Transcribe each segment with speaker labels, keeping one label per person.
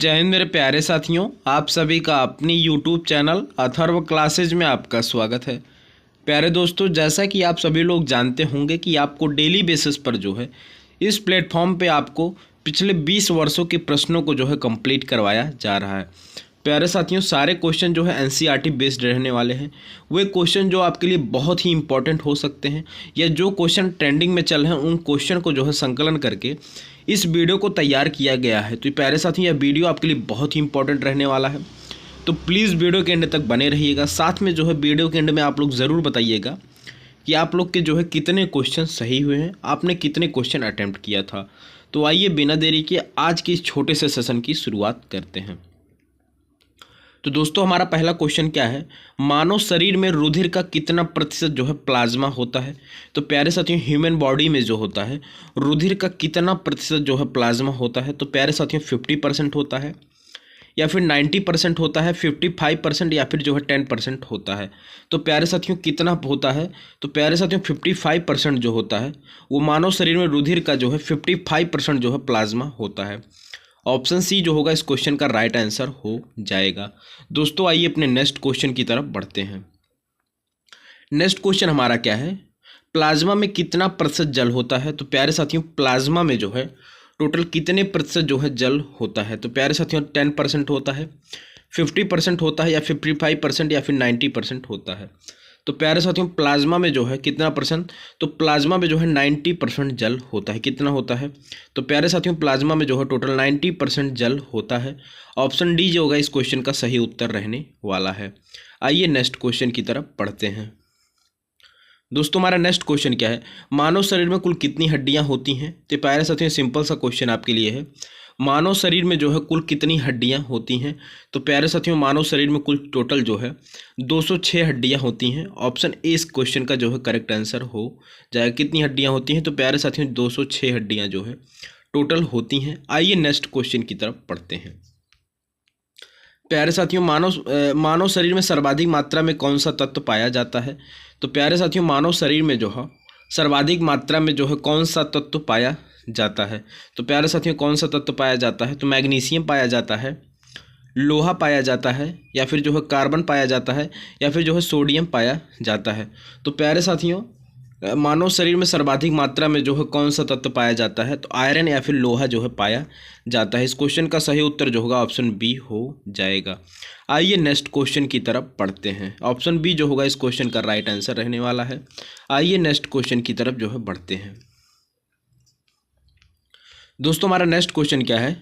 Speaker 1: जय हिंद मेरे प्यारे साथियों, आप सभी का अपनी YouTube चैनल अथर्व क्लासेज में आपका स्वागत है। प्यारे दोस्तों, जैसा कि आप सभी लोग जानते होंगे कि आपको डेली बेसिस पर जो है इस प्लेटफॉर्म पे आपको पिछले 20 वर्षों के प्रश्नों को जो है कंप्लीट करवाया जा रहा है। प्यारे साथियों, सारे क्वेश्चन जो है एनसीईआरटी बेस्ड रहने वाले हैं। वे क्वेश्चन जो आपके लिए बहुत ही इंपॉर्टेंट हो सकते हैं या जो क्वेश्चन ट्रेंडिंग में चल रहे हैं उन क्वेश्चन को जो है संकलन करके इस वीडियो को तैयार किया गया है। तो प्यारे साथियों, यह वीडियो आपके लिए बहुत ही इंपॉर्टेंट रहने वाला है, तो प्लीज़ वीडियो के एंड तक बने रहिएगा। साथ में जो है वीडियो के एंड में आप लोग ज़रूर बताइएगा कि आप लोग के जो है कितने क्वेश्चन सही हुए हैं, आपने कितने क्वेश्चन अटैम्प्ट किया था। तो आइए बिना देरी के आज के इस छोटे से सेशन की शुरुआत करते हैं। तो दोस्तों, हमारा पहला क्वेश्चन क्या है, मानव शरीर में रुधिर का कितना प्रतिशत जो है प्लाज्मा होता है। तो प्यारे साथियों, ह्यूमन बॉडी में जो होता है रुधिर का कितना प्रतिशत जो है प्लाज्मा होता है। तो प्यारे साथियों, 50% होता है या फिर 90% होता है, 55% या फिर जो है 10% होता है। तो प्यारे साथियों, कितना होता है? तो प्यारे साथियों, 55% जो होता है वो मानव शरीर में रुधिर का जो है 55% जो है प्लाज्मा होता है। ऑप्शन सी जो होगा इस क्वेश्चन का राइट आंसर हो जाएगा। दोस्तों, आइए अपने नेक्स्ट क्वेश्चन की तरफ बढ़ते हैं। नेक्स्ट क्वेश्चन हमारा क्या है, प्लाज्मा में कितना प्रतिशत जल होता है। तो प्यारे साथियों, प्लाज्मा में जो है टोटल कितने प्रतिशत जो है जल होता है। तो प्यारे साथियों, 10% होता है, 50% होता है या 55% या फिर 90% होता है। तो प्यारे साथियों, प्लाज्मा में जो है कितना परसेंट, तो प्लाज्मा में जो है 90% जल होता है। कितना होता है? तो प्यारे साथियों, प्लाज्मा में जो है टोटल 90% जल होता है। ऑप्शन डी जो होगा इस क्वेश्चन का सही उत्तर रहने वाला है। आइए नेक्स्ट क्वेश्चन की तरफ पढ़ते हैं। दोस्तों, हमारा नेक्स्ट क्वेश्चन क्या है, मानव शरीर में कुल कितनी हड्डियां होती हैं। तो प्यारे साथियों, सिंपल सा क्वेश्चन आपके लिए है, मानव शरीर में जो है कुल कितनी हड्डियां होती हैं। तो प्यारे साथियों, मानव शरीर में कुल टोटल जो है 206 हड्डियां होती हैं। ऑप्शन ए इस क्वेश्चन का जो है करेक्ट आंसर हो जाएगा। कितनी हड्डियां होती हैं? तो प्यारे साथियों, 206 हड्डियां जो है टोटल होती हैं। आइए नेक्स्ट क्वेश्चन की तरफ पढ़ते हैं। प्यारे साथियों, मानव शरीर में सर्वाधिक मात्रा में कौन सा तत्व पाया जाता है। तो प्यारे साथियों, मानव शरीर में जो है सर्वाधिक मात्रा में जो है कौन सा तत्व पाया जाता है। तो प्यारे साथियों, कौन सा तत्व पाया जाता है? तो मैग्नीशियम पाया जाता है, लोहा पाया जाता है, या फिर जो है कार्बन पाया जाता है, या फिर जो है सोडियम पाया जाता है। तो प्यारे साथियों, मानव शरीर में सर्वाधिक मात्रा में जो है कौन सा तत्व पाया जाता है। तो आयरन या फिर लोहा जो है पाया जाता है। इस क्वेश्चन का सही उत्तर जो होगा ऑप्शन बी हो जाएगा। आइए नेक्स्ट क्वेश्चन की तरफ पढ़ते हैं। ऑप्शन बी जो होगा इस क्वेश्चन का राइट आंसर रहने वाला है। आइए नेक्स्ट क्वेश्चन की तरफ जो है बढ़ते हैं। दोस्तों, हमारा नेक्स्ट क्वेश्चन क्या है,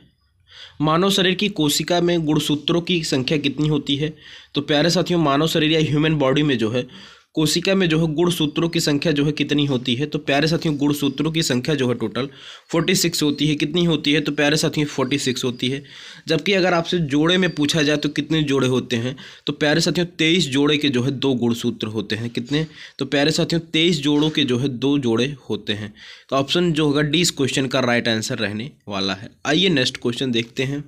Speaker 1: मानव शरीर की कोशिका में गुणसूत्रों की संख्या कितनी होती है। तो प्यारे साथियों, मानव शरीर या ह्यूमन बॉडी में जो है कोशिका में जो है गुणसूत्रों की संख्या जो है कितनी होती है। तो प्यारे साथियों, गुणसूत्रों की संख्या जो है टोटल 46 होती है। कितनी होती है? तो प्यारे साथियों, 46 होती है। जबकि अगर आपसे जोड़े में पूछा जाए तो कितने जोड़े होते हैं, तो प्यारे साथियों 23 जोड़े के जो है 2 गुणसूत्र होते हैं। कितने? तो प्यारे साथियों, 23 जोड़ों के जो है 2 जोड़े होते हैं। तो ऑप्शन जो होगा डी इस क्वेश्चन का राइट आंसर रहने वाला है। आइए नेक्स्ट क्वेश्चन देखते हैं।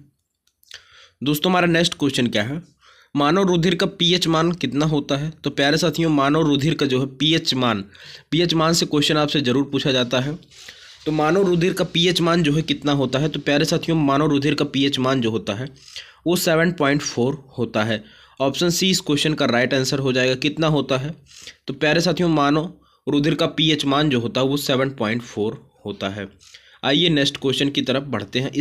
Speaker 1: दोस्तों, हमारा नेक्स्ट क्वेश्चन क्या है, मानव रुधिर का पीएच मान कितना होता है। तो प्यारे साथियों, मानव रुधिर का जो है पीएच मान से क्वेश्चन आपसे जरूर पूछा जाता है। तो मानव रुधिर का पीएच मान जो है कितना होता है। तो प्यारे साथियों, मानव रुधिर का पीएच मान जो होता है वो 7.4 होता है। ऑप्शन सी इस क्वेश्चन का राइट आंसर हो जाएगा। कितना होता है? तो प्यारे साथियों, मानव रुधिर का पीएच मान जो होता है वो 7.4 होता है। आइए नेक्स्ट क्वेश्चन की तरफ बढ़ते हैं।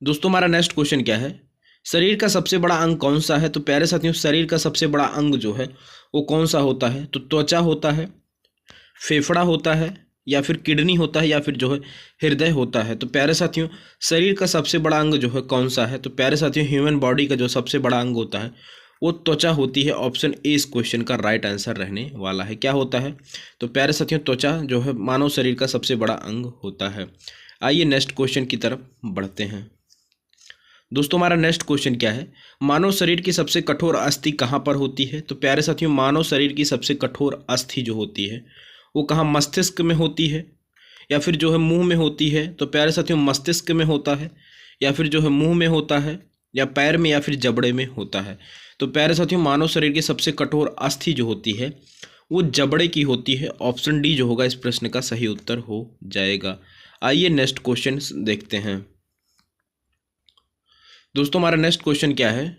Speaker 1: दोस्तों, हमारा नेक्स्ट क्वेश्चन क्या है, शरीर का सबसे बड़ा अंग कौन सा है। तो प्यारे साथियों, शरीर का सबसे बड़ा अंग जो है वो कौन सा होता है। तो त्वचा होता है, फेफड़ा होता है, या फिर किडनी होता है, या फिर जो है हृदय होता है। तो प्यारे साथियों, शरीर का सबसे बड़ा अंग जो है कौन सा है। तो प्यारे साथियों, ह्यूमन बॉडी का जो सबसे बड़ा अंग होता है वो त्वचा होती है। ऑप्शन ए इस क्वेश्चन का राइट आंसर रहने वाला है। क्या होता है? तो प्यारे साथियों, त्वचा जो है मानव शरीर का सबसे बड़ा अंग होता है। आइए नेक्स्ट क्वेश्चन की तरफ बढ़ते हैं। दोस्तों, हमारा नेक्स्ट क्वेश्चन क्या है, मानव शरीर की सबसे कठोर अस्थि कहाँ पर होती है। तो प्यारे साथियों, मानव शरीर की सबसे कठोर अस्थि जो होती है वो कहाँ, मस्तिष्क में होती है, या फिर जो है मुंह में होती है। तो प्यारे साथियों, मस्तिष्क में होता है, या फिर जो है मुंह में होता है, या पैर में, या फिर जबड़े में होता है। तो प्यारे साथियों, मानव शरीर की सबसे कठोर अस्थि जो होती है वो जबड़े की होती है। ऑप्शन डी जो होगा इस प्रश्न का सही उत्तर हो जाएगा। आइए नेक्स्ट क्वेश्चन देखते हैं। दोस्तों हमारा नेक्स्ट क्वेश्चन क्या है,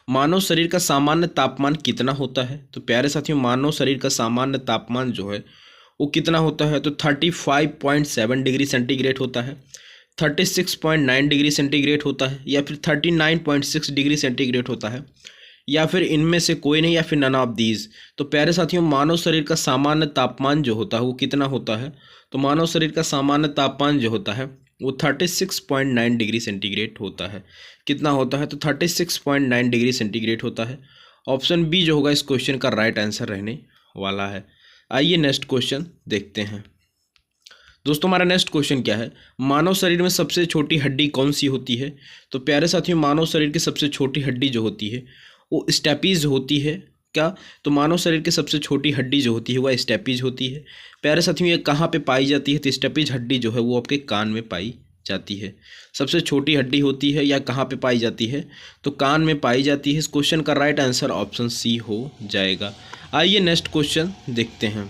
Speaker 1: मानव शरीर का सामान्य तापमान कितना होता है। तो प्यारे साथियों, मानव शरीर का सामान्य तापमान जो है वो कितना होता है, तो 35.7 डिग्री सेंटीग्रेड होता है, 36.9 डिग्री सेंटीग्रेड होता है, या फिर 39.6 डिग्री सेंटीग्रेड होता है, या फिर इनमें से कोई नहीं, या फिर नन ऑफ दीज। तो प्यारे साथियों, मानव शरीर का सामान्य तापमान जो होता है वो कितना होता है, तो मानव शरीर का सामान्य तापमान जो होता है वो 36.9 डिग्री सेंटीग्रेड होता है। कितना होता है, तो 36.9 डिग्री सेंटीग्रेड होता है। ऑप्शन बी जो होगा इस क्वेश्चन का राइट आंसर रहने वाला है। आइए नेक्स्ट क्वेश्चन देखते हैं। दोस्तों हमारा नेक्स्ट क्वेश्चन क्या है, मानव शरीर में सबसे छोटी हड्डी कौन सी होती है। तो प्यारे साथियों, मानव शरीर की सबसे छोटी हड्डी जो होती है वो स्टेपीज होती है। क्या, तो मानव शरीर की सबसे छोटी हड्डी जो होती है वह स्टेपीज होती है। प्यारे साथियों, ये कहाँ पे पाई जाती है, तो स्टेपीज हड्डी जो है वो आपके कान में पाई जाती है। सबसे छोटी हड्डी होती है या कहाँ पे पाई जाती है, तो कान में पाई जाती है। इस क्वेश्चन का राइट आंसर ऑप्शन सी हो जाएगा। आइए नेक्स्ट क्वेश्चन देखते हैं।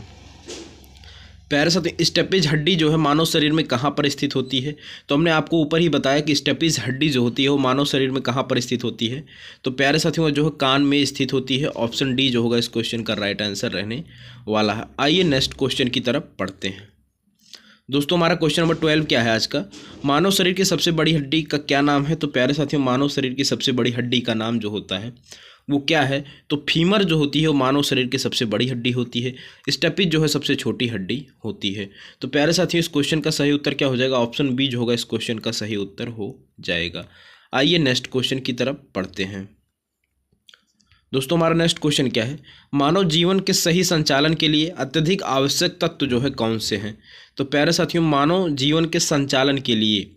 Speaker 1: प्यारे साथियों, स्टेपीज हड्डी जो है मानव शरीर में कहाँ पर स्थित होती है। तो हमने आपको ऊपर ही बताया कि स्टेपीज हड्डी जो होती है वो मानव शरीर में कहाँ पर स्थित होती है। तो प्यारे साथियों, जो है कान में स्थित होती है। ऑप्शन डी जो होगा इस क्वेश्चन का राइट आंसर रहने वाला है। आइए नेक्स्ट क्वेश्चन की तरफ पढ़ते हैं। दोस्तों हमारा क्वेश्चन नंबर 12 क्या है आज का, मानव शरीर की सबसे बड़ी हड्डी का क्या नाम है। तो प्यारे साथियों, मानव शरीर की सबसे बड़ी हड्डी का नाम जो होता है वो क्या है, तो फीमर जो होती है वो मानव शरीर की सबसे बड़ी हड्डी होती है। स्टेपीज जो है सबसे छोटी हड्डी होती है। तो प्यारे साथियों, इस क्वेश्चन का सही उत्तर क्या हो जाएगा, ऑप्शन बी जो होगा इस क्वेश्चन का सही उत्तर हो जाएगा। आइए नेक्स्ट क्वेश्चन की तरफ पढ़ते हैं। दोस्तों हमारा नेक्स्ट क्वेश्चन क्या है, मानव जीवन के सही संचालन के लिए अत्यधिक आवश्यक तत्व जो है कौन से हैं। तो प्यारे साथियों, मानव जीवन के संचालन के लिए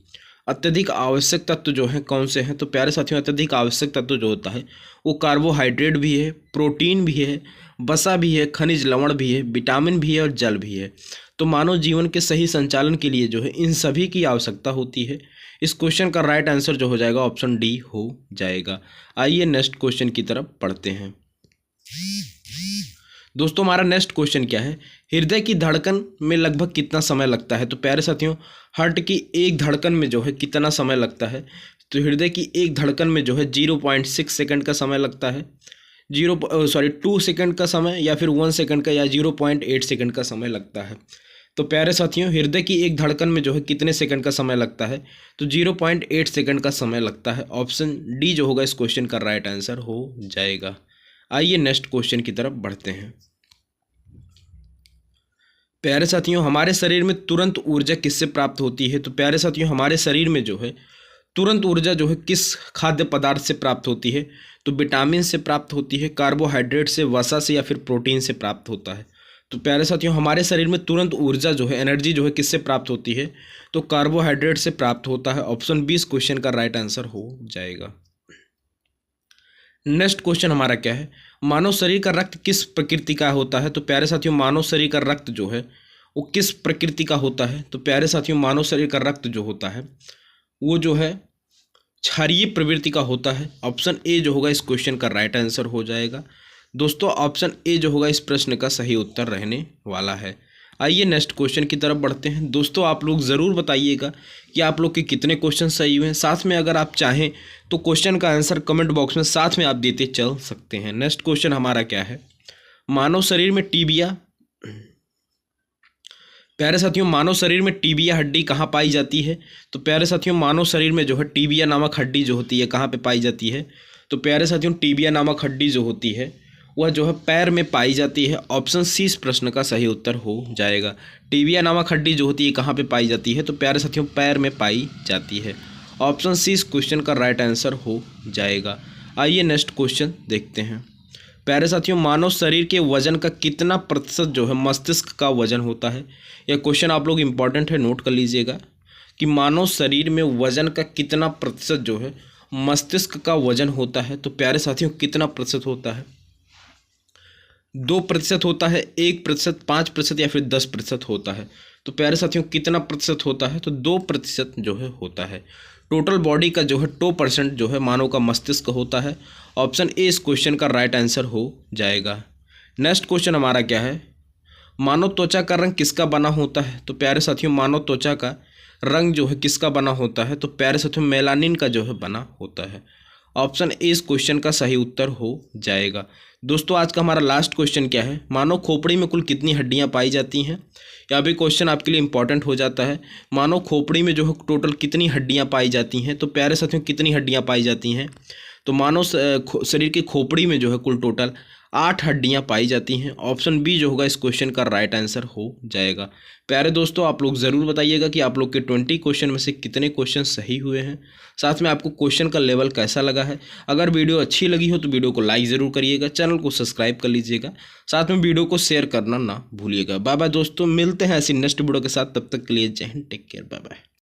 Speaker 1: अत्यधिक आवश्यक तत्व जो हैं कौन से हैं। तो प्यारे साथियों, अत्यधिक आवश्यक तत्व जो होता है वो कार्बोहाइड्रेट भी है, प्रोटीन भी है, वसा भी है, खनिज लवण भी है, विटामिन भी है और जल भी है। तो मानव जीवन के सही संचालन के लिए जो है इन सभी की आवश्यकता होती है। इस क्वेश्चन का राइट आंसर जो हो जाएगा ऑप्शन डी हो जाएगा। आइए नेक्स्ट क्वेश्चन की तरफ पढ़ते हैं। दोस्तों हमारा नेक्स्ट क्वेश्चन क्या है, हृदय की धड़कन में लगभग कितना समय लगता है। तो प्यारे साथियों, हार्ट की एक धड़कन में जो है कितना समय लगता है, तो हृदय की एक धड़कन में जो है 0.6 सेकंड का समय लगता है। 2 सेकंड का समय, या फिर 1 सेकंड का, या 0.8 सेकंड का समय लगता है। तो प्यारे साथियों, हृदय की एक धड़कन में जो है कितने सेकंड का समय लगता है, तो 0.8 सेकंड का समय लगता है। ऑप्शन डी जो होगा इस क्वेश्चन का राइट आंसर हो जाएगा। आइए नेक्स्ट क्वेश्चन की तरफ बढ़ते हैं। प्यारे साथियों, हमारे शरीर में तुरंत ऊर्जा किससे प्राप्त होती है। तो प्यारे साथियों, हमारे शरीर में जो है तुरंत ऊर्जा जो है किस खाद्य पदार्थ से प्राप्त होती है, तो विटामिन से प्राप्त होती है, कार्बोहाइड्रेट से, वसा से, या फिर प्रोटीन से प्राप्त होता है। तो प्यारे साथियों, हमारे शरीर में तुरंत ऊर्जा जो है, एनर्जी जो है किससे प्राप्त होती है, तो कार्बोहाइड्रेट से प्राप्त होता है। ऑप्शन बी इस क्वेश्चन का राइट आंसर हो जाएगा। नेक्स्ट क्वेश्चन हमारा क्या है, मानव शरीर का रक्त किस प्रकृति का होता है। तो प्यारे साथियों, मानव शरीर का रक्त जो है वो किस प्रकृति का होता है। तो प्यारे साथियों, मानव शरीर का रक्त जो होता है वो जो है क्षारीय प्रवृत्ति का होता है। ऑप्शन ए जो होगा इस क्वेश्चन का राइट आंसर हो जाएगा। दोस्तों ऑप्शन ए जो होगा इस प्रश्न का सही उत्तर रहने वाला है। आइए नेक्स्ट क्वेश्चन की तरफ बढ़ते हैं। दोस्तों आप लोग ज़रूर बताइएगा कि आप लोग के कितने क्वेश्चन सही हुए हैं। साथ में अगर आप चाहें तो क्वेश्चन का आंसर कमेंट बॉक्स में साथ में आप देते चल सकते हैं। नेक्स्ट क्वेश्चन हमारा क्या है, मानव शरीर में टीबिया, प्यारे साथियों मानव शरीर में टीबिया हड्डी कहाँ पाई जाती है। तो प्यारे साथियों, मानव शरीर में जो है टीबिया नामक हड्डी जो होती है कहाँ पे पाई जाती है। तो प्यारे साथियों, टीबिया नामक हड्डी जो होती है वह जो है पैर में पाई जाती है। ऑप्शन सी इस प्रश्न का सही उत्तर हो जाएगा। टीबिया नामक हड्डी जो होती है कहाँ पे पाई जाती है, तो प्यारे साथियों पैर में पाई जाती है। ऑप्शन सी इस क्वेश्चन का राइट आंसर हो जाएगा। आइए नेक्स्ट क्वेश्चन देखते हैं। प्यारे साथियों, मानव शरीर के वजन का कितना प्रतिशत जो है मस्तिष्क का वजन होता है। यह क्वेश्चन आप लोग इम्पॉर्टेंट है, नोट कर लीजिएगा कि मानव शरीर में वजन का कितना प्रतिशत जो है मस्तिष्क का वजन होता है। तो प्यारे साथियों, कितना प्रतिशत होता है, 2% होता है, 1%, 5% या फिर 10% होता है। तो प्यारे साथियों, कितना प्रतिशत होता है, तो 2% जो है होता है। टोटल बॉडी का जो है 2% जो है मानव का मस्तिष्क होता है। ऑप्शन ए इस क्वेश्चन का राइट आंसर हो जाएगा। नेक्स्ट क्वेश्चन हमारा क्या है, मानव त्वचा का रंग किसका बना होता है। तो प्यारे साथियों, मानव त्वचा का रंग जो है किसका बना होता है? तो प्यारे साथियों मेलानिन का जो है बना होता है। ऑप्शन ए इस क्वेश्चन का सही उत्तर हो जाएगा। दोस्तों आज का हमारा लास्ट क्वेश्चन क्या है? मानव खोपड़ी में कुल कितनी हड्डियां पाई जाती हैं? यह भी क्वेश्चन आपके लिए इंपॉर्टेंट हो जाता है। मानव खोपड़ी में जो है टोटल कितनी हड्डियां पाई जाती हैं? तो प्यारे साथियों कितनी हड्डियां पाई जाती हैं? तो मानव शरीर की खोपड़ी में जो है कुल टोटल 8 हड्डियां पाई जाती हैं। ऑप्शन बी जो होगा इस क्वेश्चन का राइट आंसर हो जाएगा। प्यारे दोस्तों आप लोग ज़रूर बताइएगा कि आप लोग के 20 क्वेश्चन में से कितने क्वेश्चन सही हुए हैं, साथ में आपको क्वेश्चन का लेवल कैसा लगा है। अगर वीडियो अच्छी लगी हो तो वीडियो को लाइक ज़रूर करिएगा, चैनल को सब्सक्राइब कर लीजिएगा, साथ में वीडियो को शेयर करना ना भूलिएगा। बाय बाय दोस्तों, मिलते हैं ऐसी नेक्स्ट वीडियो के साथ, तब तक के लिए जय Hind, take care, bye bye.